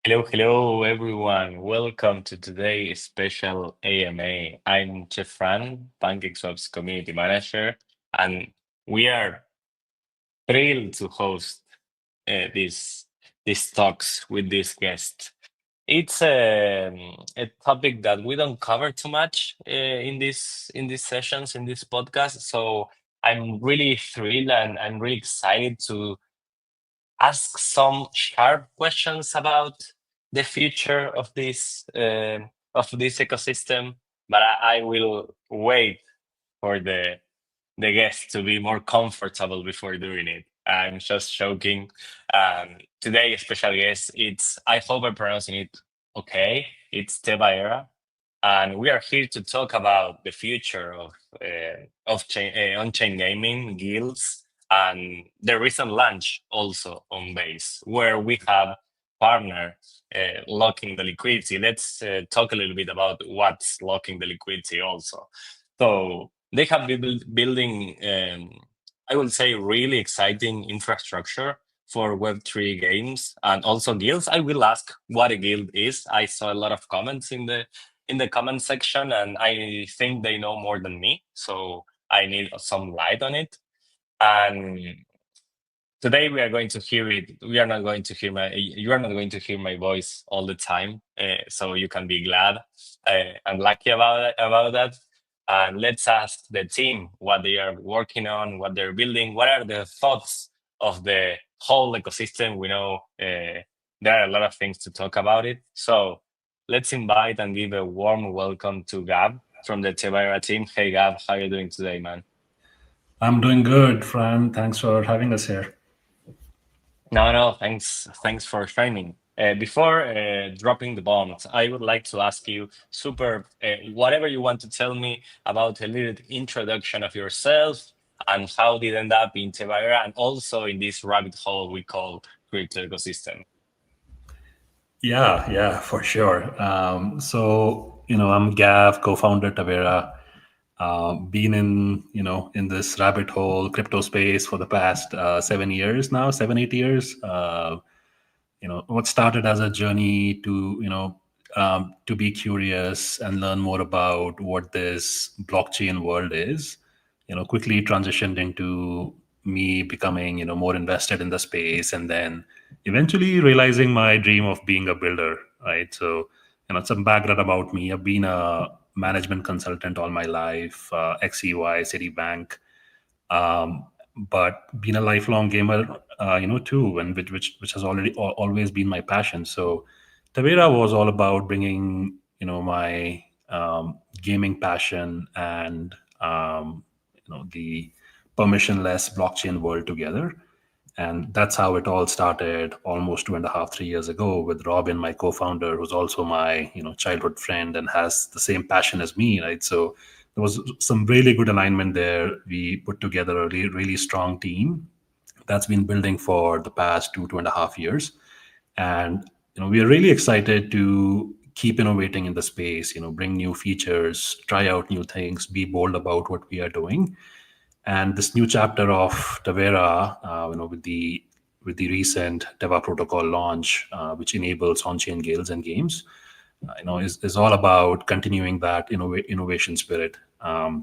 Hello, everyone. Welcome to today's special AMA. I'm Fran, PancakeSwap's community manager, and we are thrilled to host uh, this these talks with this guest. It's a topic that we don't cover too much in these sessions in this podcast. So I'm really thrilled and I'm really excited to ask some sharp questions about the future of this ecosystem, but I will wait for the guest to be more comfortable before doing it. I'm just joking. Today, special guest, it's I hope I'm pronouncing it okay. It's Tevaera, and we are here to talk about the future of on-chain gaming guilds and the recent launch also on base, where we have partner locking the liquidity. Let's talk a little bit about what's locking the liquidity also. So they have been building, I would say, really exciting infrastructure for Web3 games and also guilds. I will ask what a guild is. I saw a lot of comments in the comment section, and I think they know more than me. So I need some light on it. And today we are going to hear it. We are not going to hear my. You are not going to hear my voice all the time. So you can be glad and lucky about that. And let's ask the team what they are working on, what they're building, what are the thoughts of the whole ecosystem. We know there are a lot of things to talk about it. So let's invite and give a warm welcome to Gab from the Tevaera team. Hey Gab, how are you doing today, man? I'm doing good, Fran. Thanks for having us here. No, thanks for shining. Before dropping the bombs, I would like to ask you, super, whatever you want to tell me about a little introduction of yourself and how did end up in Tevaera and also in this rabbit hole we call crypto ecosystem. Yeah, for sure. I'm Gav, co-founder Tavera. Been in this rabbit hole crypto space for the past 7 years now, 7, 8 years. What started as a journey to be curious and learn more about what this blockchain world is, quickly transitioned into me becoming, more invested in the space, and then eventually realizing my dream of being a builder, right? So, some background about me. I've been a management consultant all my life, XEY, Citibank, but been a lifelong gamer, too, and which has always been my passion. So Tavera was all about bringing, my gaming passion and the permissionless blockchain world together. And that's how it all started almost 2.5, 3 years ago with Robin, my co-founder, who's also my childhood friend and has the same passion as me, right? So there was some really good alignment there. We put together a really strong team that's been building for the past 2.5 years, and we are really excited to keep innovating in the space. Bring new features, try out new things, be bold about what we are doing. And this new chapter of Tavera, with the recent Teva protocol launch, which enables on-chain guilds and games, is all about continuing that innovation spirit.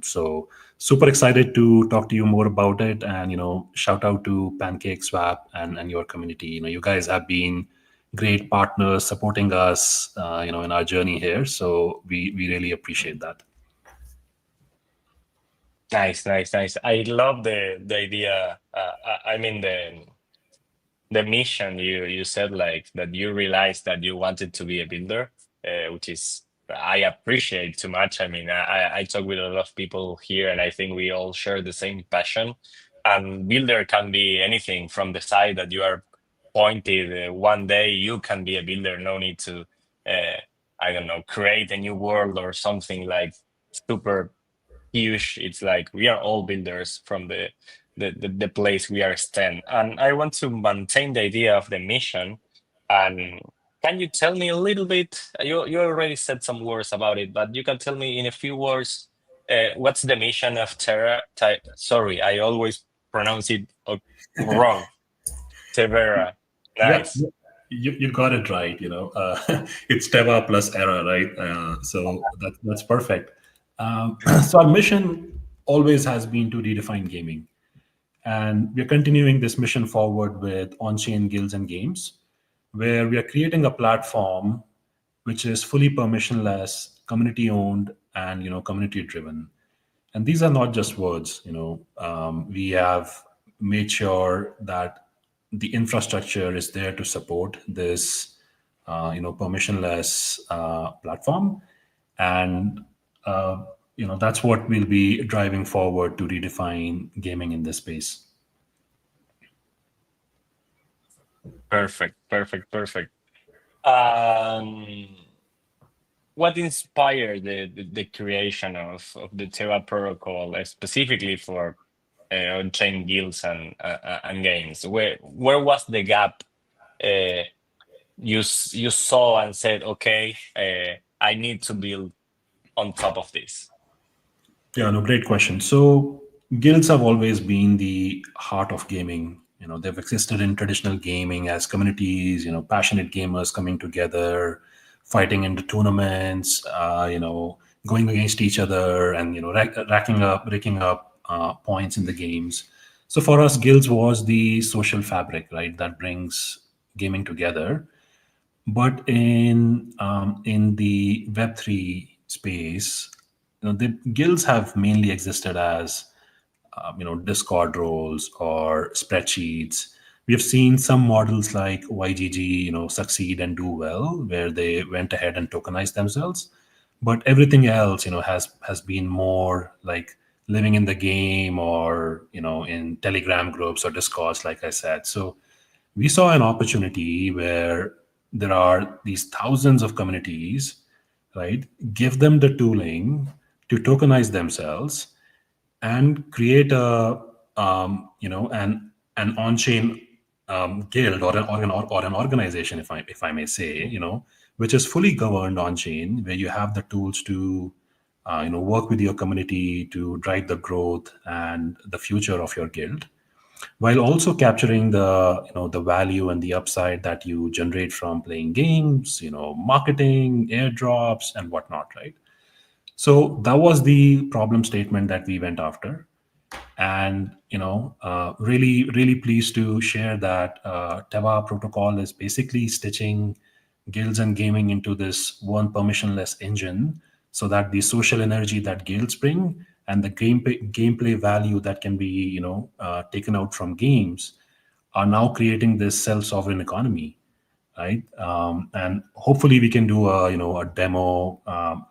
So super excited to talk to you more about it, and shout out to PancakeSwap and your community. You guys have been great partners supporting us, in our journey here. So we really appreciate that. Nice. I love the idea. I mean the mission you said like that you realized that you wanted to be a builder, which is I appreciate too much. I mean, I talk with a lot of people here, and I think we all share the same passion. And builder can be anything from the side that you are pointed. One day you can be a builder. No need to, uh, I don't know, create a new world or something like super huge. It's like we are all builders from the place we are stand. And I want to maintain the idea of the mission. And can you tell me a little bit? You already said some words about it, but you can tell me in a few words what's the mission of Sorry, I always pronounce it wrong. Tevera. Yep. Nice. You got it right. It's Teva plus Era, right? So that's perfect. So our mission always has been to redefine gaming, and we're continuing this mission forward with on-chain guilds and games, where we are creating a platform which is fully permissionless, community-owned, and community-driven. And these are not just words. We have made sure that the infrastructure is there to support this permissionless platform, and that's what we'll be driving forward to redefine gaming in this space. Perfect, perfect, perfect. Um, what inspired the creation of the Teva protocol specifically for on-chain guilds and games? Where was the gap uh, you saw and said, okay, I need to build on top of this? Yeah, no, great question. So guilds have always been the heart of gaming. They've existed in traditional gaming as communities, passionate gamers coming together, fighting in the tournaments, going against each other, and raking up points in the games. So for us, guilds was the social fabric, right, that brings gaming together. But in the Web3 space, the guilds have mainly existed as Discord roles or spreadsheets. We have seen some models like YGG, succeed and do well, where they went ahead and tokenized themselves. But everything else, has been more like living in the game, or in Telegram groups or Discords, like I said. So we saw an opportunity where there are these thousands of communities, right? Give them the tooling to tokenize themselves and create an on-chain guild, or an organization, if I may say, which is fully governed on-chain, where you have the tools to work with your community to drive the growth and the future of your guild, while also capturing the value and the upside that you generate from playing games, marketing, airdrops, and whatnot, right? So that was the problem statement that we went after. And really pleased to share that Teva protocol is basically stitching guilds and gaming into this one permissionless engine, so that the social energy that guilds bring and the gameplay value that can be taken out from games are now creating this self-sovereign economy, right? And hopefully we can do a demo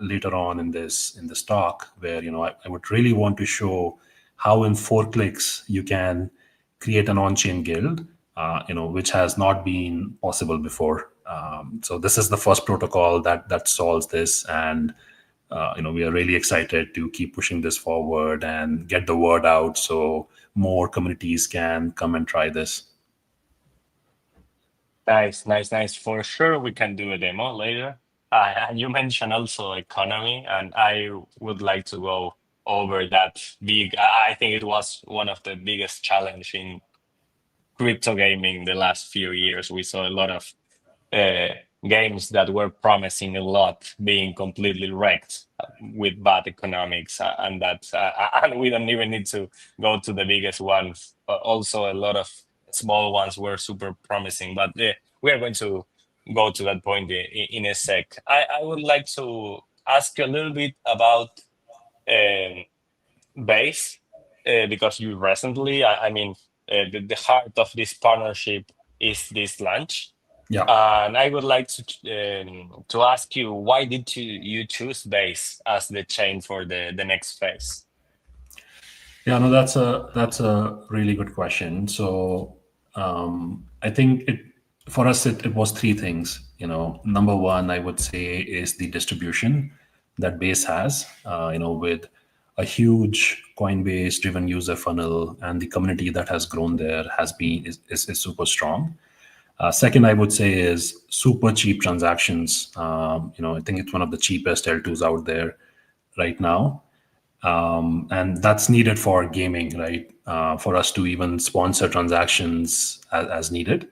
later on in this talk, where I would really want to show how in 4 clicks you can create an on-chain guild, which has not been possible before. So this is the first protocol that solves this, and we are really excited to keep pushing this forward and get the word out so more communities can come and try this. Nice, nice, nice. For sure, we can do a demo later. And you mentioned also economy, and I would like to go over that big. I think it was one of the biggest challenge in crypto gaming the last few years. We saw a lot of uh, games that were promising a lot being completely wrecked with bad economics, and we don't even need to go to the biggest ones. Also, a lot of small ones were super promising, but we are going to go to that point in a sec. I would like to ask you a little bit about um, base, because you recently, I mean, the heart of this partnership is this launch. Yeah. And I would like to ask you, why did you choose base as the chain for the next phase? Yeah, no, that's a really good question. So I think for us it was three things. Number one, I would say, is the distribution that Base has. With a huge Coinbase driven user funnel, and the community that has grown there is super strong. Second, I would say, is super cheap transactions. I think it's one of the cheapest L2s out there right now, and that's needed for gaming, right? For us to even sponsor transactions as needed.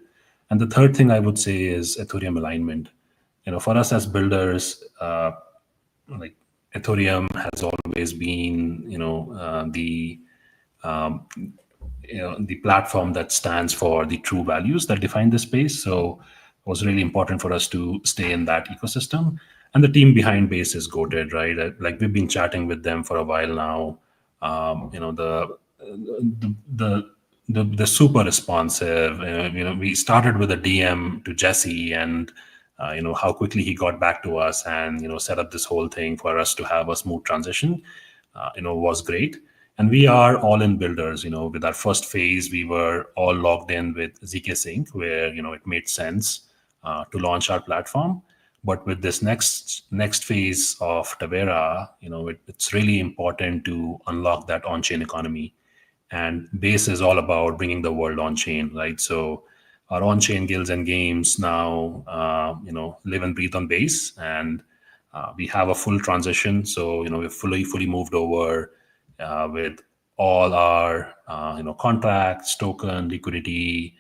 And the third thing I would say is Ethereum alignment. For us as builders, like Ethereum has always been, the platform that stands for the true values that define the space. So it was really important for us to stay in that ecosystem. And the team behind Base is goated, right? Like we've been chatting with them for a while now. The the super responsive. We started with a DM to Jesse, and how quickly he got back to us and set up this whole thing for us to have a smooth transition. Was great. And we are all in builders. With our first phase, we were all logged in with ZK Sync, where it made sense to launch our platform. But with this next phase of Tavera, it's really important to unlock that on-chain economy. And Base is all about bringing the world on chain, right? So our on chain guilds and games now, live and breathe on Base, and we have a full transition. So we've fully moved over with all our contracts, token, liquidity,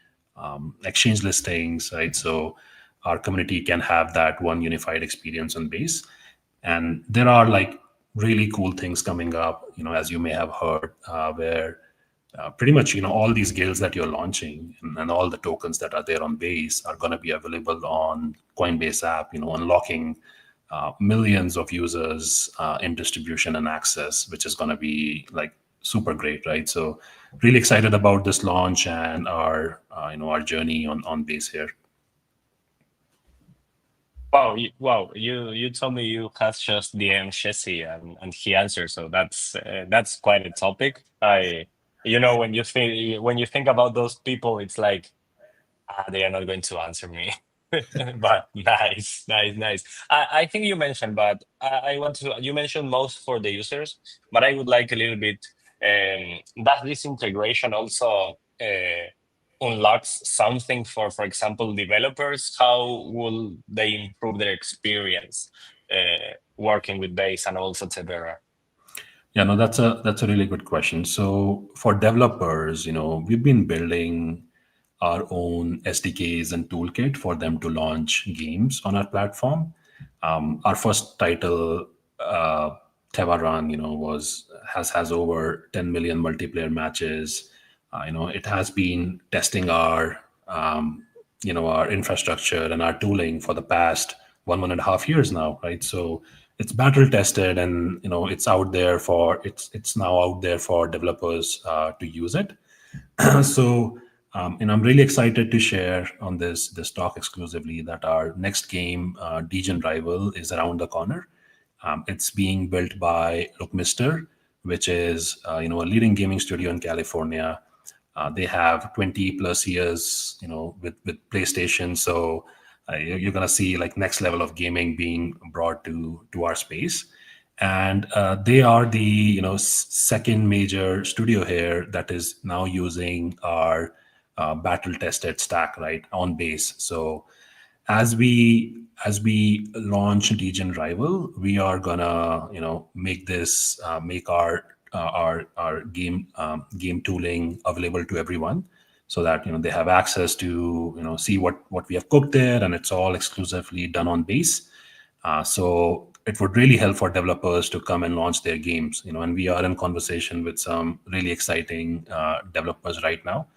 exchange listings, right? So our community can have that one unified experience on Base. And there are like really cool things coming up, as you may have heard, where pretty much all these guilds that you're launching, and all the tokens that are there on Base are going to be available on Coinbase app, unlocking millions of users in distribution and access, which is going to be like super great, right? So really excited about this launch and our journey on Base here. Wow, you told me you have just DM Jesse and he answered, so that's quite a topic. When you think about those people, it's like they are not going to answer me. But nice, nice, nice. I think you mentioned, but I want to, you mentioned most for the users, but I would like a little bit, does this integration also unlocks something for example, developers? How will they improve their experience working with Base and also Tevera? Yeah, no, that's a really good question. So for developers, we've been building our own SDKs and toolkit for them to launch games on our platform. Our first title, Tevaran, was has over 10 million multiplayer matches. It has been testing our infrastructure and our tooling for the past 1.5 years now, right? So it's battle tested, and it's now out there for developers to use it. So I'm really excited to share on this talk exclusively that our next game, Degen Rival, is around the corner. It's being built by Lookmister, which is a leading gaming studio in California. They have 20 plus years, with PlayStation. So you're gonna see like next level of gaming being brought to our space. And they are the second major studio here that is now using our battle tested stack, right, on Base. So as we launch Legion Rival, we are gonna make our game tooling available to everyone, so that they have access to see what we have cooked there, and it's all exclusively done on Base. So it would really help for developers to come and launch their games. And we are in conversation with some really exciting developers right now,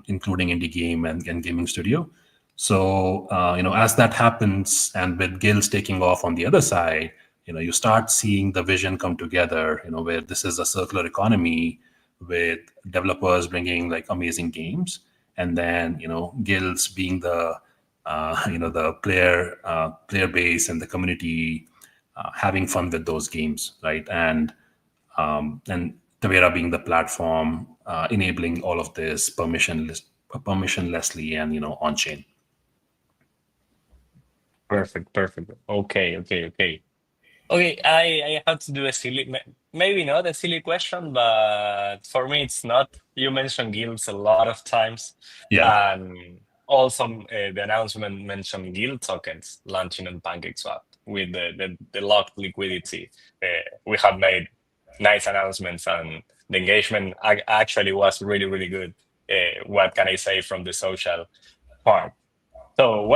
including indie game and gaming studio. So as that happens, and with guilds taking off on the other side, you start seeing the vision come together. Where this is a circular economy with developers bringing like amazing games, and then guilds being the player base and the community having fun with those games, right? And Tavera being the platform enabling all of this permissionlessly and on chain. Perfect, perfect. Okay, okay, okay. Okay, I have to do a silly, maybe not a silly question, but for me it's not. You mentioned guilds a lot of times, Yeah. and also the announcement mentioned guild tokens launching on PancakeSwap with the locked liquidity. We have made nice announcements, and the engagement actually was really, really good. What can I say from the social? part. So,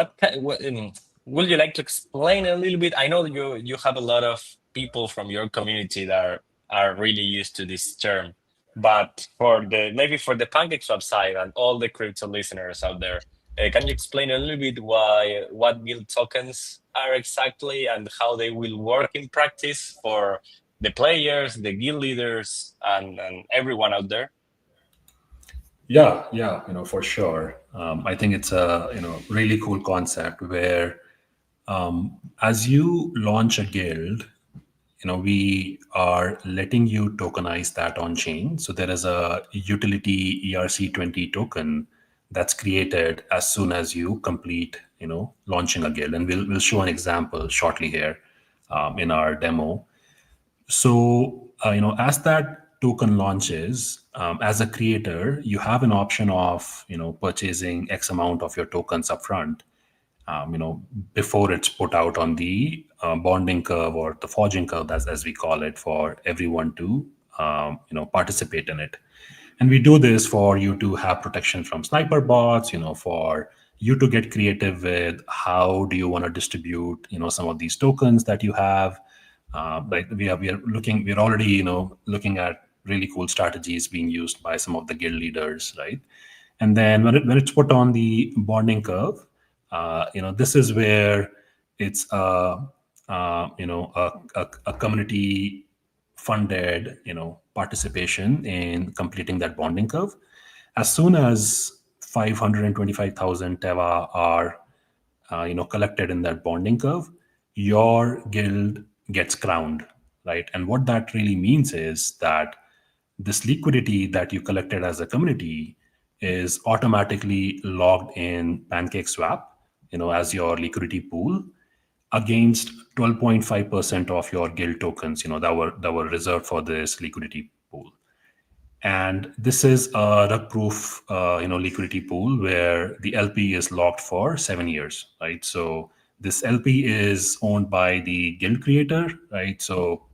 would you like to explain a little bit? I know you have a lot of people from your community that are really used to this term, but for the maybe for the PancakeSwap side and all the crypto listeners out there, can you explain a little bit why what guild tokens are exactly and how they will work in practice for the players, the guild leaders, and everyone out there? Yeah, yeah, for sure. I think it's a really cool concept where as you launch a guild, we are letting you tokenize that on chain. So there is a utility ERC20 token that's created as soon as you complete, launching a guild, and we'll show an example shortly here in our demo. So, as that token launches, as a creator, you have an option of, purchasing X amount of your tokens upfront, um, you know, before it's put out on the bonding curve or the forging curve, as we call it, for everyone to, participate in it. And we do this for you to have protection from sniper bots, for you to get creative with how do you want to distribute, some of these tokens that you have. Like we're already, looking at really cool strategies being used by some of the guild leaders, right? And then when it's put on the bonding curve, this is where it's a community funded, participation in completing that bonding curve. As soon as 525,000 Teva are, collected in that bonding curve, your guild gets crowned, right? And what that really means is that this liquidity that you collected as a community is automatically logged in PancakeSwap, as your liquidity pool against 12.5% of your guild tokens, that were reserved for this liquidity pool. And this is a rug-proof, liquidity pool where the LP is locked for 7 years, right? So this LP is owned by the guild creator, right? So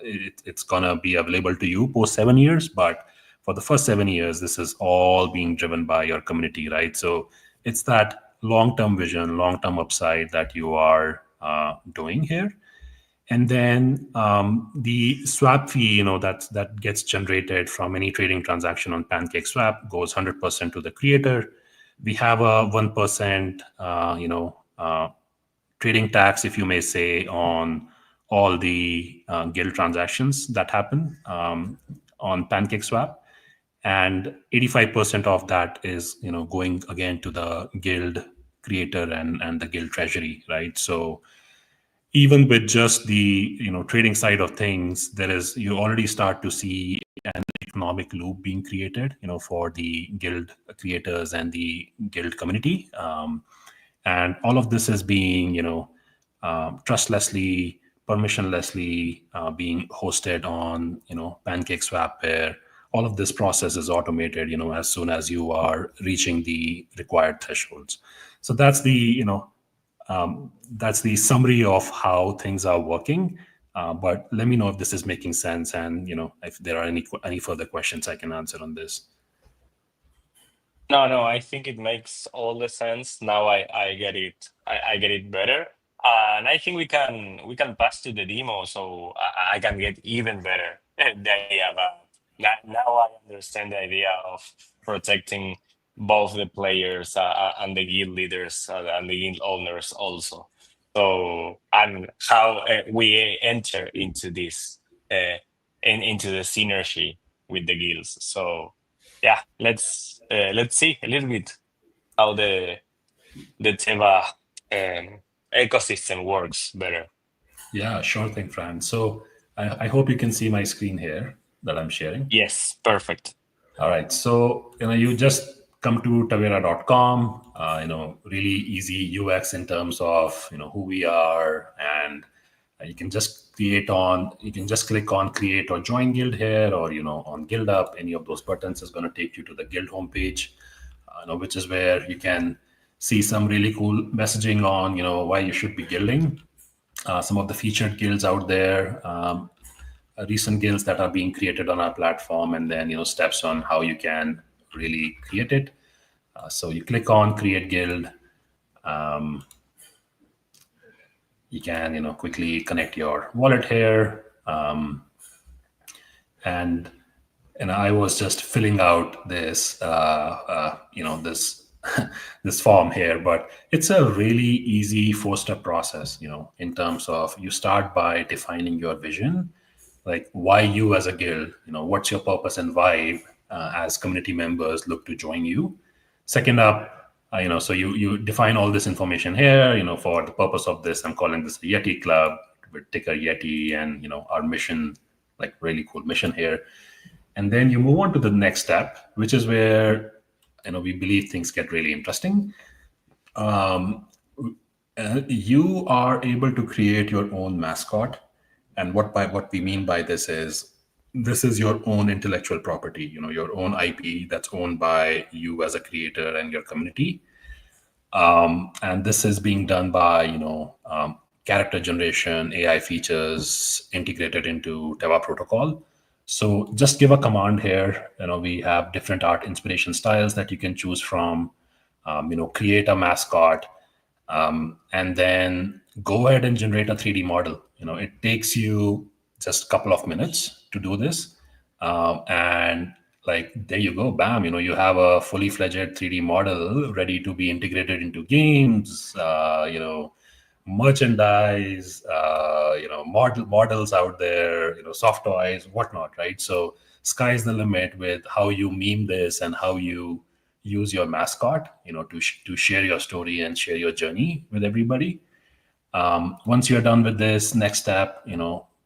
it's gonna be available to you post 7 years, but for the first 7 years, this is all being driven by your community, right? So it's that long-term vision, long-term upside that you are doing here. And then the swap fee, that gets generated from any trading transaction on PancakeSwap goes 100% to the creator. We have a 1%, trading tax, if you may say, on all the guild transactions that happen on PancakeSwap, and 85% of that is, going again to the guild creator and the guild treasury, right? So even with just the trading side of things, there is you already start to see an economic loop being created, for the guild creators and the guild community, and all of this is being trustlessly, permissionlessly being hosted on PancakeSwap, where all of this process is automated, as soon as you are reaching the required thresholds. So that's the summary of how things are working. But let me know if this is making sense, and if there are any further questions I can answer on this. No, no, I think it makes all the sense. Now I get it. I get it better. And I think we can pass to the demo so I can get even better the idea about now I understand the idea of protecting both the players and the guild leaders and the guild owners also. So and how we enter into this into the synergy with the guilds. So yeah, let's see a little bit how the Teva ecosystem works better. Yeah, sure thing, Fran. So I hope you can see my screen here that I'm sharing. Yes, perfect. All right. So, you just come to Tevaera.com, really easy UX in terms of, who we are. And you can just click on create or join guild here, or, on guild up. Any of those buttons is going to take you to the guild homepage, which is where you can see some really cool messaging on, why you should be guilding, some of the featured guilds out there, recent guilds that are being created on our platform, and then steps on how you can really create it. So you click on create guild. Um, you can quickly connect your wallet here, and I was just filling out this this this form here, but it's a really easy four-step process. In terms of, you start by defining your vision, like why you as a guild, what's your purpose and vibe as community members look to join you. Second up, so you define all this information here. For the purpose of this, I'm calling this a Yeti Club with ticker Yeti, and our mission, like really cool mission here. And then you move on to the next step, which is where we believe things get really interesting. You are able to create your own mascot, and what we mean by this is your own intellectual property, your own IP that's owned by you as a creator and your community. And this is being done by character generation AI features integrated into Teva protocol. So just give a command here. We have different art inspiration styles that you can choose from. Create a mascot, and then go ahead and generate a 3D model. It takes you just a couple of minutes to do this, and like there you go, bam! You have a fully fledged 3D model ready to be integrated into games. Merchandise, models out there, soft toys, whatnot, right? So sky's the limit with how you meme this and how you use your mascot, to share your story and share your journey with everybody. Once you're done with this, next step,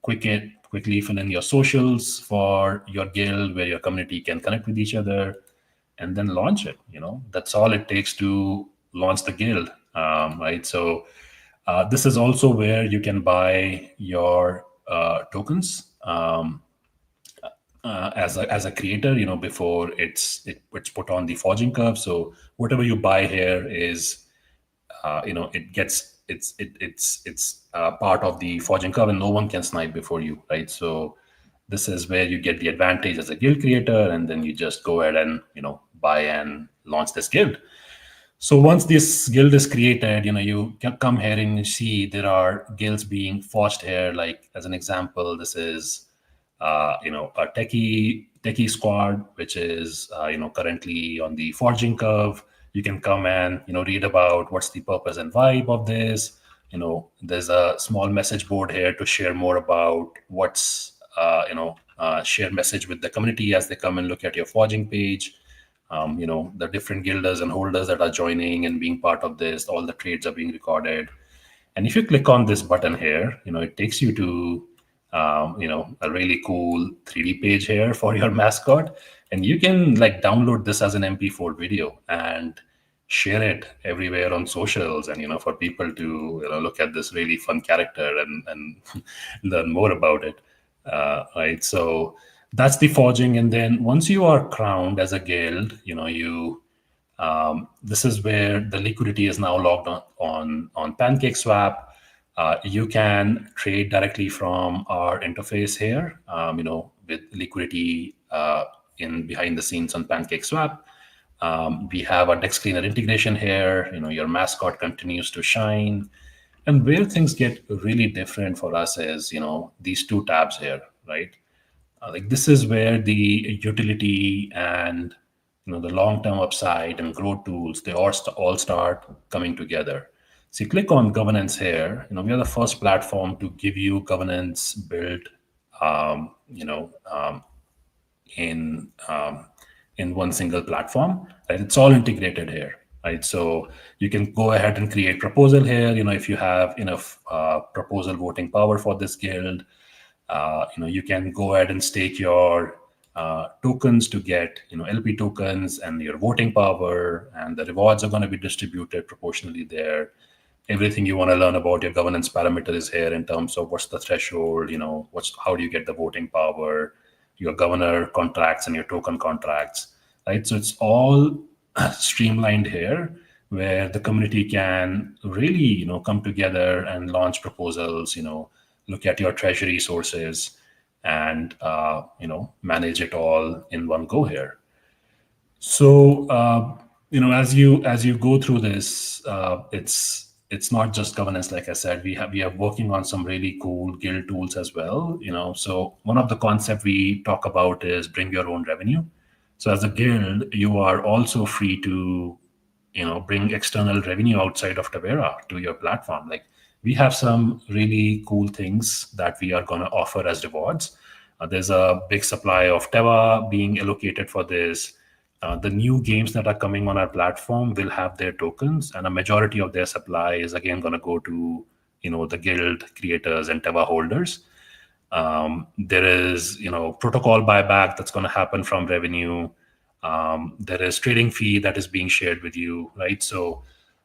quickly fill in your socials for your guild where your community can connect with each other, and then launch it. That's all it takes to launch the guild, right? So this is also where you can buy your tokens as a creator, before it's put on the forging curve. So whatever you buy here is, it gets it's part of the forging curve, and no one can snipe before you, right? So this is where you get the advantage as a guild creator, and then you just go ahead and buy and launch this guild. So once this guild is created, you can come here and you see there are guilds being forged here. Like as an example, this is a techie squad, which is currently on the forging curve. You can come and read about what's the purpose and vibe of this. There's a small message board here to share more about what's share message with the community as they come and look at your forging page. The different guilders and holders that are joining and being part of this, all the trades are being recorded. And if you click on this button here, it takes you to a really cool 3D page here for your mascot, and you can like download this as an MP4 video and share it everywhere on socials, and for people to look at this really fun character and learn more about it, right? So that's the forging. And then once you are crowned as a guild, you this is where the liquidity is now logged on PancakeSwap. You can trade directly from our interface here, with liquidity in behind the scenes on PancakeSwap. We have a Dex Cleaner integration here. Your mascot continues to shine. And where things get really different for us is, these two tabs here, right? Like this is where the utility and the long-term upside and growth tools, they all start coming together. So you click on governance here. We are the first platform to give you governance built, um, you know, um, in in one single platform. Right? It's all integrated here, right? So you can go ahead and create proposal here. If you have enough proposal voting power for this guild, you can go ahead and stake your tokens to get LP tokens and your voting power, and the rewards are going to be distributed proportionally there. Everything you want to learn about your governance parameter is here in terms of what's the threshold, what's how do you get the voting power, your governor contracts and your token contracts, right? So it's all streamlined here, where the community can really come together and launch proposals, look at your treasury sources, and manage it all in one go here. So as you go through this, it's not just governance. Like I said, we are working on some really cool guild tools as well. So one of the concept we talk about is bring your own revenue. So as a guild, you are also free to bring external revenue outside of Tavera to your platform. Like, we have some really cool things that we are going to offer as rewards. There's a big supply of Teva being allocated for this. The new games that are coming on our platform will have their tokens, and a majority of their supply is again going to go to the guild creators and Teva holders. There is protocol buyback that's going to happen from revenue. There is trading fee that is being shared with you, right? So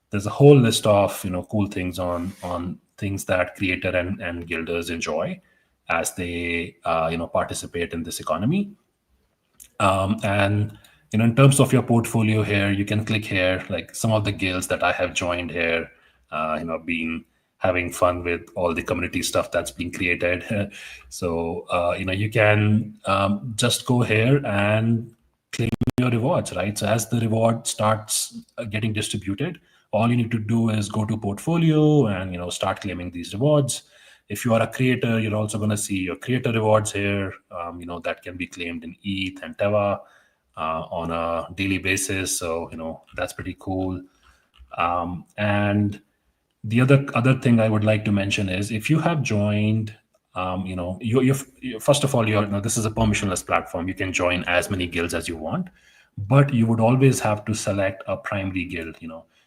there's a whole list of cool things on things that creator and guilders enjoy as they participate in this economy. And in terms of your portfolio here, you can click here, like some of the guilds that I have joined here. Been having fun with all the community stuff that's being created. So you can just go here and claim your rewards, right? So as the reward starts getting distributed, all you need to do is go to portfolio and start claiming these rewards. If you are a creator, you're also going to see your creator rewards here, that can be claimed in ETH and Teva on a daily basis. So that's pretty cool. And the other thing I would like to mention is, if you have joined, first of all, this is a permissionless platform. You can join as many guilds as you want, but you would always have to select a primary guild.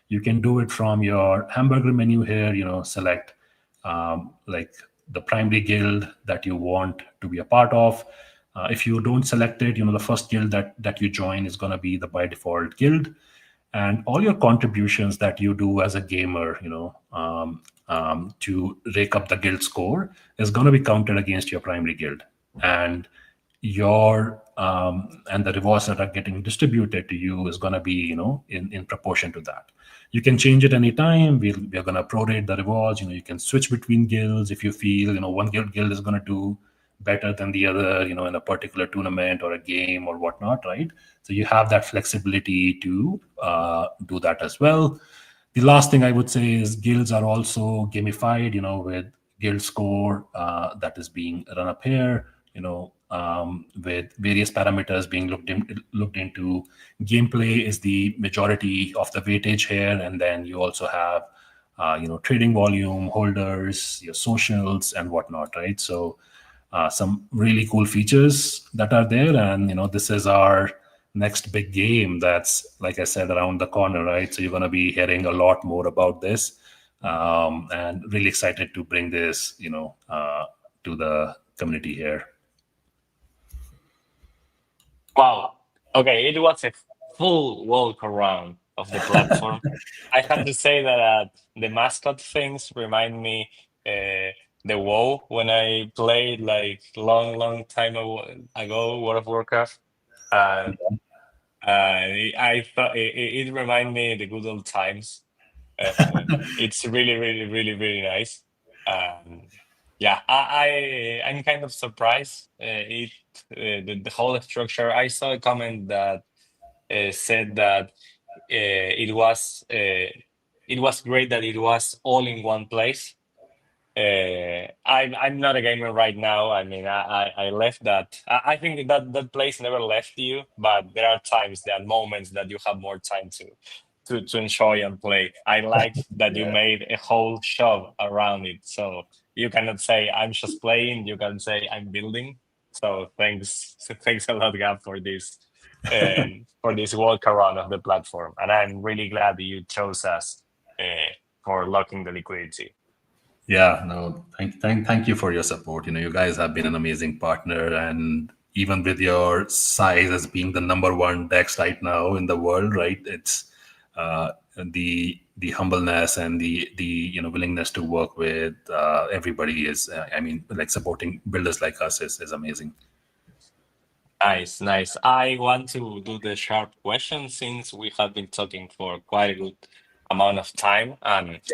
You can do it from your hamburger menu here. Select like the primary guild that you want to be a part of. If you don't select it, the first guild that you join is going to be the by default guild, and all your contributions that you do as a gamer, to rake up the guild score, is going to be counted against your primary guild, and and the rewards that are getting distributed to you is going to be in proportion to that. You can change it anytime. We're going to prorate the rewards. You can switch between guilds if you feel one guild is going to do better than the other, in a particular tournament or a game or whatnot, right? So you have that flexibility to do that as well. The last thing I would say is guilds are also gamified, with guild score that is being run up here, with various parameters being looked into. Gameplay is the majority of the weightage here, and then you also have, trading volume, holders, your socials, and whatnot, right? So some really cool features that are there, and this is our next big game that's, like I said, around the corner, right? So you're going to be hearing a lot more about this, and really excited to bring this to the community here. Wow. Okay, it was a full walk around of the platform. I have to say that the mascot things remind me the WoW when I played like long, long time ago, World of Warcraft. Uh, I thought it reminded me the good old times. It's really, really, really, really nice. Um, yeah, I'm kind of surprised. The whole structure. I saw a comment that said that it was great that it was all in one place. I'm not a gamer right now. I mean, I left that. I think that that place never left you, but there are times, there are moments that you have more time to enjoy and play. I like that you Yeah. made a whole show around it, so you cannot say I'm just playing. You can say I'm building. So thanks, thanks a lot, Gab, for this walk around of the platform, and I'm really glad that you chose us for locking the liquidity. Yeah, no, thank you for your support. You guys have been an amazing partner, and even with your size as being the number one DEX right now in the world, right? It's the humbleness and the willingness to work with everybody is, I mean, like, supporting builders like us is amazing. Nice, nice. I want to do the sharp question since we have been talking for quite a good amount of time.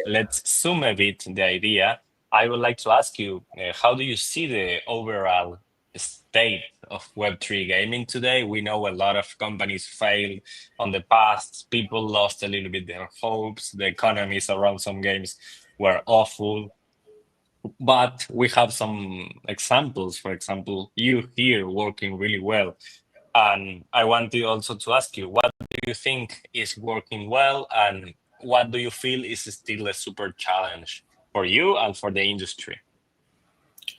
Let's zoom a bit the idea. I would like to ask you, how do you see the overall state of Web3 gaming today. We know a lot of companies failed on the past. People lost a little bit their hopes. The economies around some games were awful. But we have some examples. For example, you here working really well. And I wanted also to ask you, what do you think is working well, and what do you feel is still a super challenge for you and for the industry?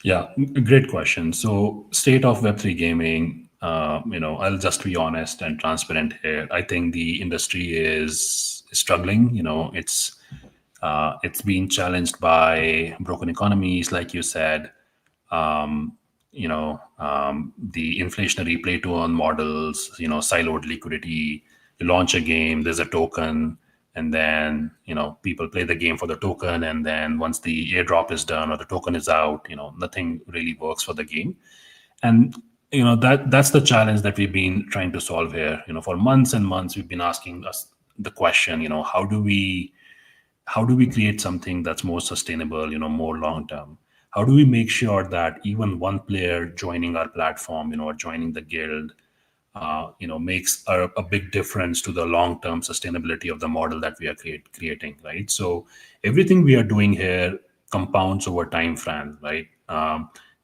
Yeah, great question. So, state of Web3 gaming, I'll just be honest and transparent here. I think the industry is struggling. It's been challenged by broken economies, like you said, the inflationary play to earn models, siloed liquidity. You launch a game, there's a token, and then people play the game for the token, and then once the airdrop is done or the token is out, nothing really works for the game. And that's the challenge that we've been trying to solve here. For months and months we've been asking us the question, how do we create something that's more sustainable, more long term? How do we make sure that even one player joining our platform, or joining the guild, makes a big difference to the long term sustainability of the model that we are creating, right? So everything we are doing here compounds over time, Fran, right?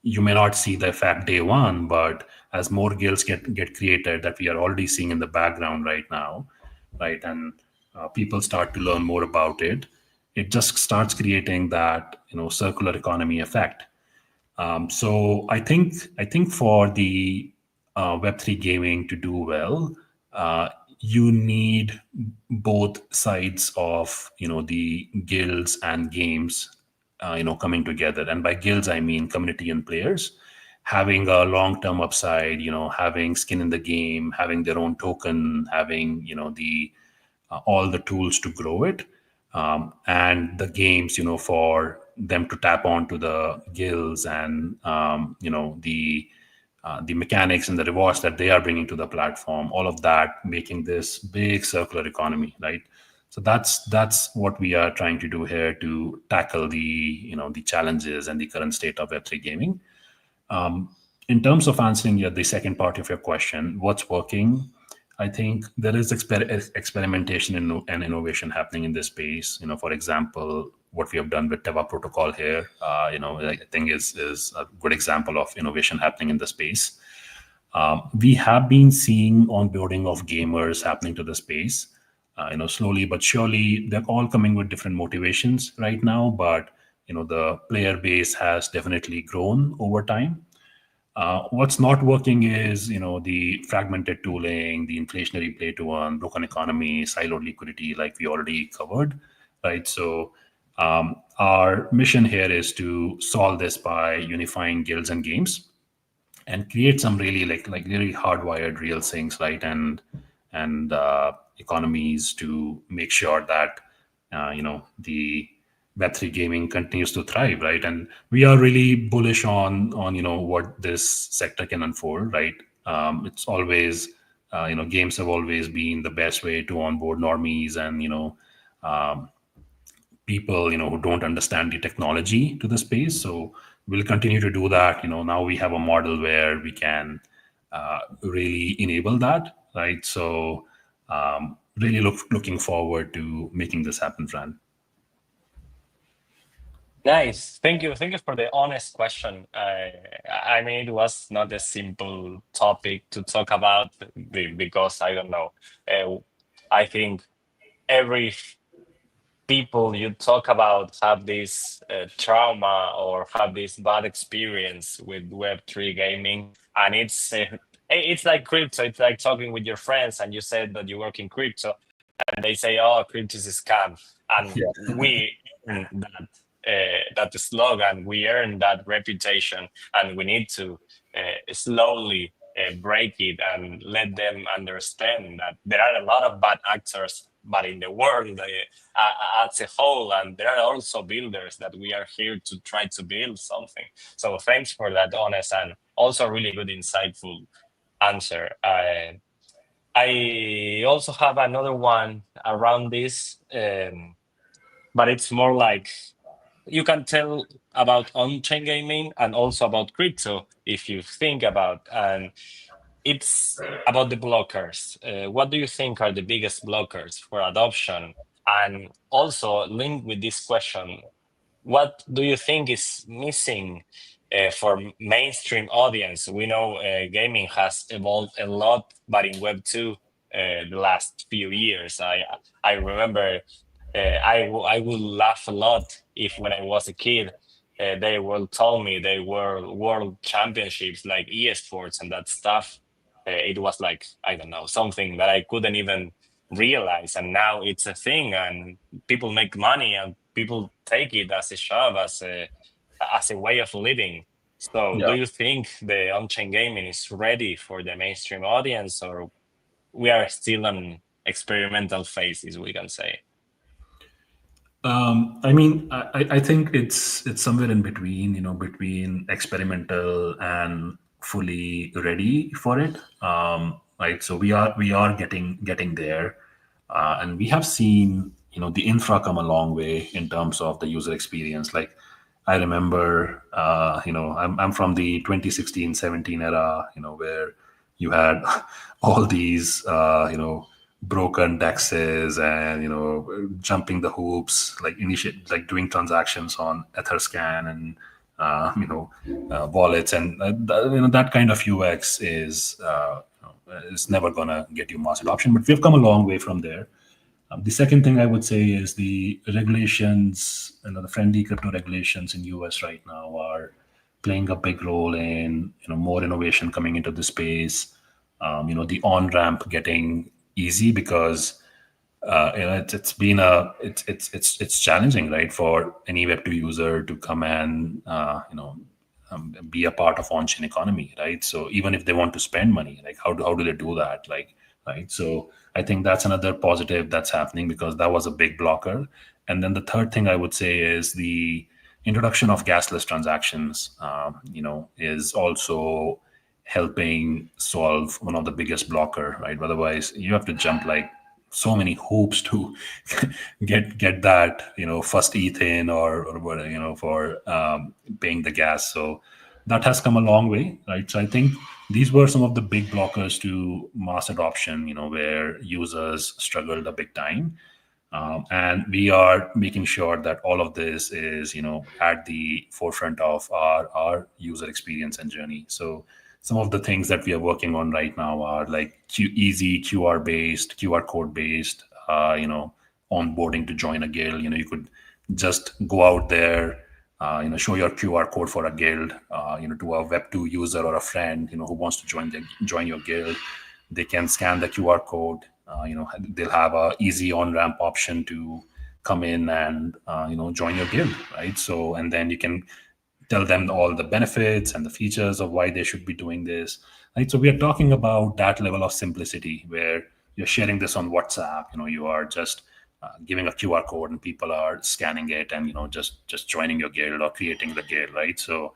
You may not see the effect day one, but as more guilds get created, that we are already seeing in the background right now, right? And people start to learn more about it. It just starts creating that circular economy effect. So I think for the Web3 gaming to do well, you need both sides of the guilds and games, coming together. And by guilds, I mean community and players having a long-term upside. Having skin in the game, having their own token, having the all the tools to grow it, and the games, for them to tap onto the guilds and the mechanics and the rewards that they are bringing to the platform. All of that making this big circular economy, right? So that's what we are trying to do here to tackle the challenges and the current state of Web3 gaming. In terms of answering the second part of your question, what's working? I think there is experimentation and innovation happening in this space. For example, what we have done with Teva protocol here, I think is a good example of innovation happening in the space. We have been seeing onboarding of gamers happening to the space, slowly but surely. They're all coming with different motivations right now, but the player base has definitely grown over time. What's not working is, the fragmented tooling, the inflationary play to earn, broken economy, siloed liquidity, like we already covered, right? So our mission here is to solve this by unifying guilds and games and create some really like really hardwired real things, right? And economies to make sure that the Web3 gaming continues to thrive, right? And we are really bullish on what this sector can unfold, right? It's always games have always been the best way to onboard normies and people who don't understand the technology to the space. So we'll continue to do that. Now we have a model where we can really enable that, right? So really looking forward to making this happen, Fran. Nice. Thank you. Thank you for the honest question. I mean, it was not a simple topic to talk about because I don't know. Uh, I think every people you talk about have this trauma or have this bad experience with Web3 gaming, and it's like crypto. It's like talking with your friends, and you said that you work in crypto, and they say, "Oh, crypto is a scam," and we earn that slogan, we earn that reputation, and we need to slowly break it and let them understand that there are a lot of bad actors, but in the world as a whole, and there are also builders that we are here to try to build something. So thanks for that honest and also really good, insightful answer. I also have another one around this, but it's more like you can tell about on-chain gaming and also about crypto if you think about, and it's about the blockers. What do you think are the biggest blockers for adoption? And also linked with this question, what do you think is missing for mainstream audience? We know gaming has evolved a lot, but in Web 2, the last few years, I remember I would laugh a lot if when I was a kid, they will tell me they were world championships like esports and that stuff. It was like, I don't know, something that I couldn't even realize. And now it's a thing, and people make money and people take it as a job, as a way of living. So, do Yeah. you think the on-chain gaming is ready for the mainstream audience, or we are still in experimental phases, we can say? I mean, I think it's somewhere in between, between experimental and fully ready for it. Right. So we are getting there, and we have seen, the infra come a long way in terms of the user experience. Like, I remember, I'm from the 2016-17 era, where you had all these, broken dexes and, jumping the hoops, like initiate, like doing transactions on Etherscan and, wallets. And, that kind of UX is never going to get you mass adoption. But we've come a long way from there. The second thing I would say is the regulations, the friendly crypto regulations in US right now are playing a big role in, more innovation coming into the space. The on ramp getting easy because it's been it's challenging, right, for any Web2 user to come and be a part of on-chain economy, right? So even if they want to spend money, like how do they do that, like, right? So I think that's another positive that's happening because that was a big blocker. And then the third thing I would say is the introduction of gasless transactions, is also helping solve one of the biggest blocker, right? Otherwise, you have to jump like so many hoops to get that, first ETH in, or what, for paying the gas. So that has come a long way, right? So I think these were some of the big blockers to mass adoption, where users struggled a big time. And we are making sure that all of this is, at the forefront of our user experience and journey. So some of the things that we are working on right now are like easy QR code based, onboarding to join a guild. You could just go out there, show your QR code for a guild, to a Web2 user or a friend, who wants to join your guild. They can scan the QR code. They'll have a easy on ramp option to come in and, join your guild, right? So, and then you can tell them all the benefits and the features of why they should be doing this, right? So we are talking about that level of simplicity where you're sharing this on WhatsApp. You are just giving a QR code and people are scanning it and, just joining your guild or creating the guild, right? So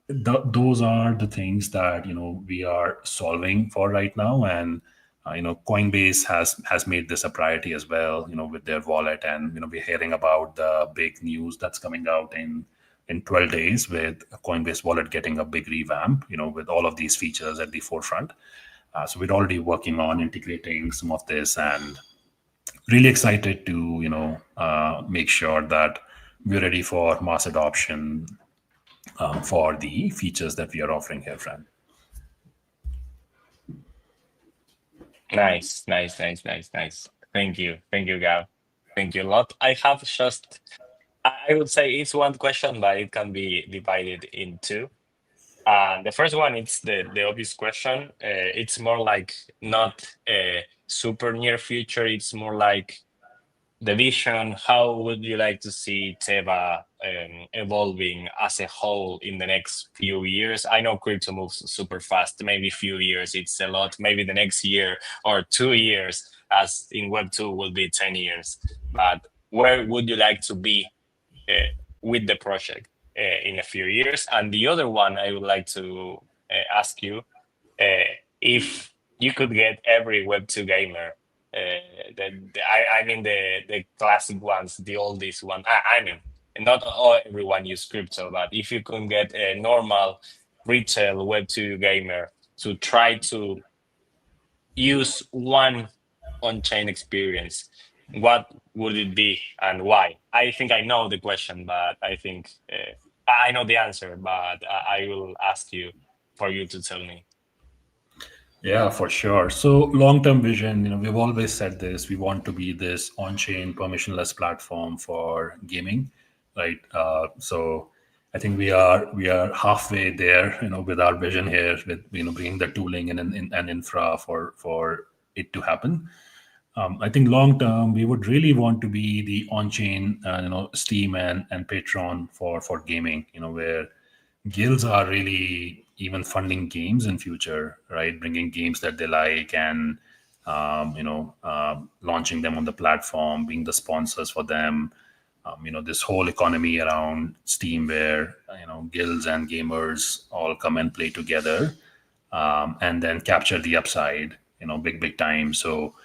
those are the things that, we are solving for right now. And Coinbase has made this a priority as well, with their wallet. And we're hearing about the big news that's coming out in 12 days, with Coinbase wallet getting a big revamp, with all of these features at the forefront. So we're already working on integrating some of this, and really excited to, make sure that we're ready for mass adoption, for the features that we are offering here, Fran. Nice, nice, nice, nice, nice. Thank you, Gav. Thank you a lot. I have just, I would say it's one question, but it can be divided in two. The first one, it's the obvious question. It's more like not a super near future. It's more like the vision. How would you like to see Teva evolving as a whole in the next few years? I know crypto moves super fast. Maybe few years, it's a lot. Maybe the next year or 2 years, as in Web 2 will be 10 years. But where would you like to be uh, with the project in a few years? And the other one I would like to ask you, if you could get every Web2 gamer, I mean the classic ones, the oldies one. I mean, not all everyone use crypto, but if you can get a normal retail Web2 gamer to try to use one on-chain experience, what would it be and why? I think I know the question, but I think I know the answer, but I will ask you for you to tell me. Yeah, for sure. So long-term vision, we've always said this. We want to be this on-chain permissionless platform for gaming, right? So I think we are halfway there, with our vision here, with bringing the tooling and infra for it to happen. I think long term, we would really want to be the on-chain, Steam and Patreon for gaming. Where guilds are really even funding games in future, right? Bringing games that they like and launching them on the platform, being the sponsors for them. This whole economy around Steam, where guilds and gamers all come and play together, and then capture the upside, big time. So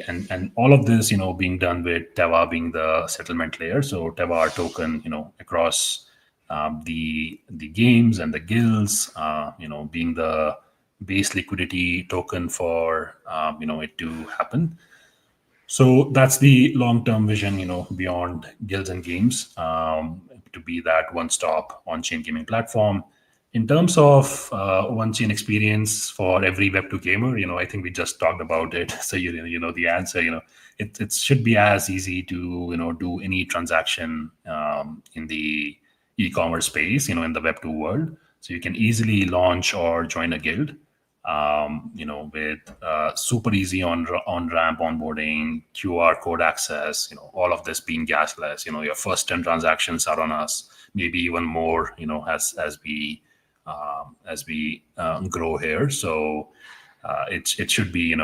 and all of this, being done with Teva being the settlement layer. So Teva token, across the games and the guilds, being the base liquidity token for it to happen. So that's the long-term vision, beyond guilds and games, to be that one-stop on-chain gaming platform. In terms of one-chain experience for every Web2 gamer, I think we just talked about it. So you know the answer. It should be as easy to do any transaction in the e-commerce space, in the Web2 world. So you can easily launch or join a guild, with super easy on ramp onboarding, QR code access, all of this being gasless. Your first 10 transactions are on us, maybe even more, as we grow here. So it should be,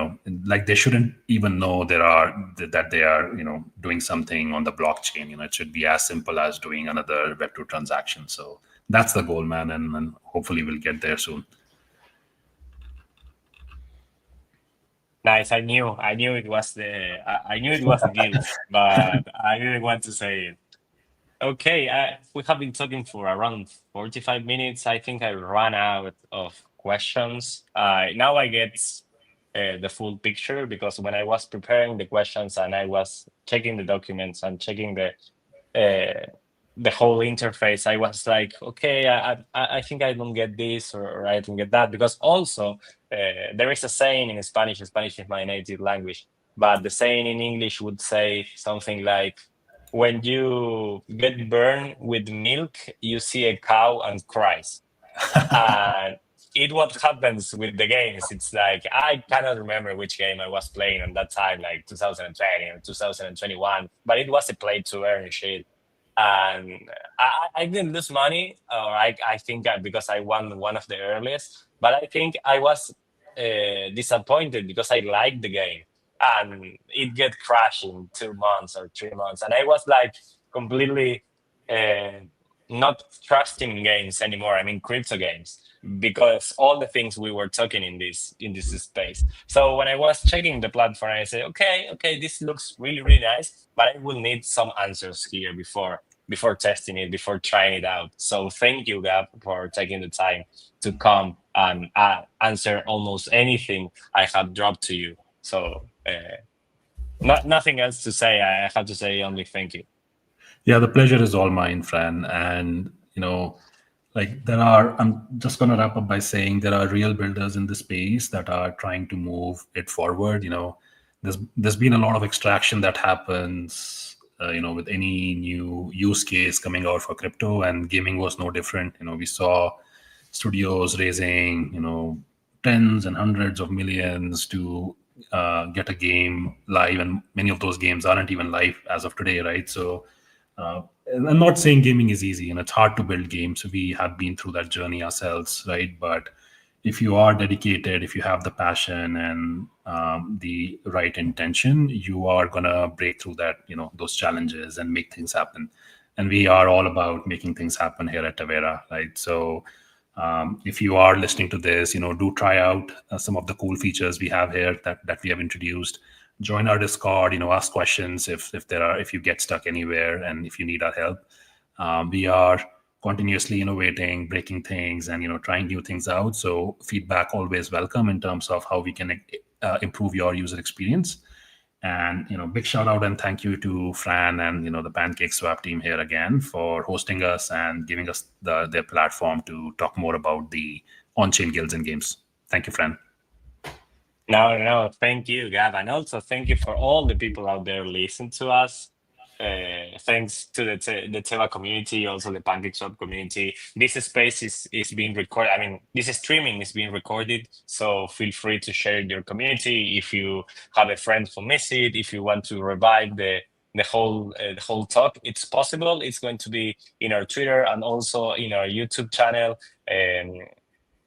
like, they shouldn't even know that they are doing something on the blockchain. It should be as simple as doing another Web2 transaction. So that's the goal, man, and hopefully we'll get there soon. Nice. I knew it was I knew it was the guild, but I didn't want to say it. Okay, we have been talking for around 45 minutes. I think I ran out of questions. Now I get the full picture because when I was preparing the questions and I was checking the documents and checking uh, the whole interface, I was like, okay, I think I don't get this or I don't get that because also there is a saying in Spanish. Spanish is my native language, but the saying in English would say something like, when you get burned with milk, you see a cow and cries. And it what happens with the games. It's like I cannot remember which game I was playing at that time, like 2020 or 2021, but it was a play to earn shit. And I didn't lose money, or I think because I won one of the earliest, but I think I was disappointed because I liked the game and it get crashed in 2 months or 3 months, and I was like completely uh, not trusting games anymore. I mean, crypto games, because all the things we were talking in this space. So when I was checking the platform, I said, okay, this looks really nice, but I will need some answers here before testing it, before trying it out. So thank you, Gab, for taking the time to come and answer almost anything I have dropped to you. So nothing else to say. I have to say only thank you. Yeah, the pleasure is all mine, Fran. And like, I'm just gonna wrap up by saying there are real builders in the space that are trying to move it forward. There's been a lot of extraction that happens, with any new use case coming out for crypto, and gaming was no different. We saw studios raising, tens and hundreds of millions to get a game live, and many of those games aren't even live as of today, right? So I'm not saying gaming is easy, and it's hard to build games. We have been through that journey ourselves, right? But if you are dedicated, if you have the passion and the right intention, you are gonna break through those challenges and make things happen. And we are all about making things happen here at Tevaera, right? So if you are listening to this, do try out some of the cool features we have here that we have introduced. Join our Discord, ask questions if you get stuck anywhere and if you need our help. We are continuously innovating, breaking things, and trying new things out. So feedback always welcome in terms of how we can improve your user experience. And big shout out and thank you to Fran and the PancakeSwap team here again for hosting us and giving us their platform to talk more about the on-chain guilds and games. Thank you, Fran. No, no, thank you, Gab, and also thank you for all the people out there listening to us. Thanks to the Teva community, also the PancakeSwap community. This space is being recorded. I mean, this streaming is being recorded, so feel free to share in your community if you have a friend who missed it. If you want to revive the whole talk, it's possible. It's going to be in our Twitter and also in our YouTube channel. Um,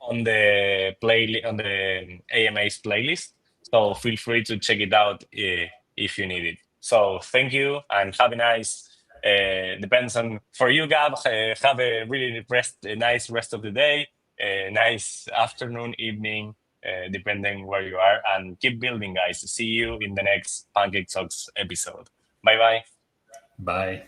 on the on the AMA's playlist. So feel free to check it out if you need it. So thank you and have a nice. Depends on for you, Gab. Have a really a nice rest of the day, a nice afternoon, evening, depending where you are, and keep building, guys. See you in the next Pancake Talks episode. Bye bye. Bye.